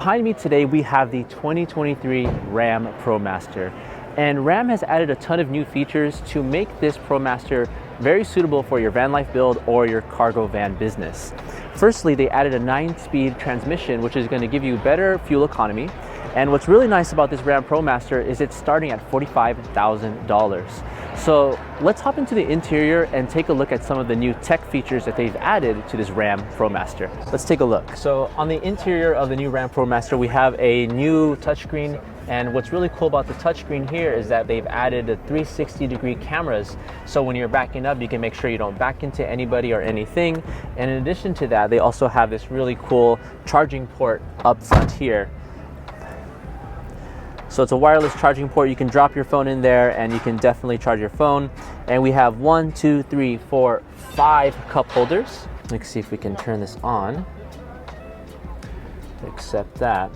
Behind me today, we have the 2023 Ram Promaster. And Ram has added a ton of new features to make this Promaster very suitable for your van life build or your cargo van business. Firstly, they added a 9-speed transmission, which is going to give you better fuel economy. And what's really nice about this Ram Promaster is it's starting at $45,000. So let's hop into the interior and take a look at some of the new tech features that they've added to this Ram Promaster. Let's take a look. So on the interior of the new Ram Promaster, we have a new touchscreen. And what's really cool about the touchscreen here is that they've added the 360-degree cameras. So when you're backing up, you can make sure you don't back into anybody or anything. And in addition to that, they also have this really cool charging port up front here. So it's a wireless charging port. You can drop your phone in there and you can definitely charge your phone. And we have 5 cup holders. Let's see if we can turn this on. Accept that.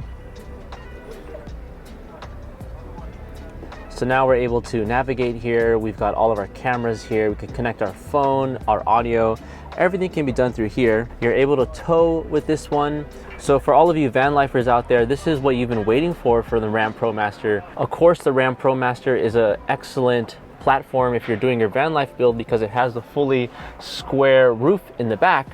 So now we're able to navigate here. We've got all of our cameras here. We can connect our phone, our audio. Everything can be done through here. You're able to tow with this one. So for all of you van lifers out there, this is what you've been waiting for the Ram Promaster. Of course, the Ram Promaster is an excellent platform if you're doing your van life build because it has the fully square roof in the back.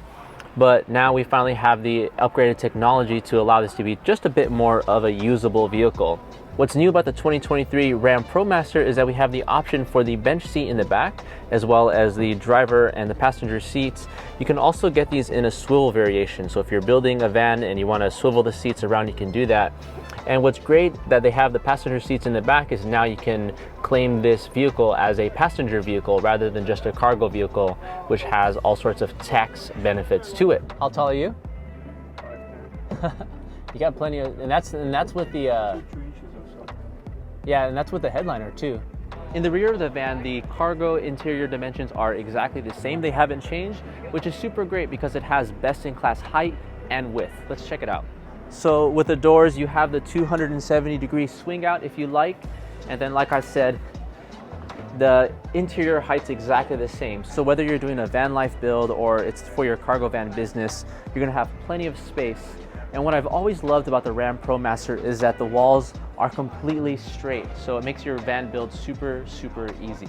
But now we finally have the upgraded technology to allow this to be just a bit more of a usable vehicle. What's new about the 2023 Ram Promaster is that we have the option for the bench seat in the back, as well as the driver and the passenger seats. You can also get these in a swivel variation. So if you're building a van and you want to swivel the seats around, you can do that. And what's great that they have the passenger seats in the back is now you can claim this vehicle as a passenger vehicle rather than just a cargo vehicle, which has all sorts of tax benefits to it. How tall are you? You got plenty of, and that's with the yeah, and that's with the headliner too. In the rear of the van, the cargo interior dimensions are exactly the same. They haven't changed, which is super great because it has best-in-class height and width. Let's check it out. So with the doors, you have the 270-degree swing out if you like. And then, like I said, the interior height's exactly the same. So whether you're doing a van life build or it's for your cargo van business, you're gonna have plenty of space. And what I've always loved about the Ram Promaster is that the walls are completely straight. So it makes your van build super, super easy.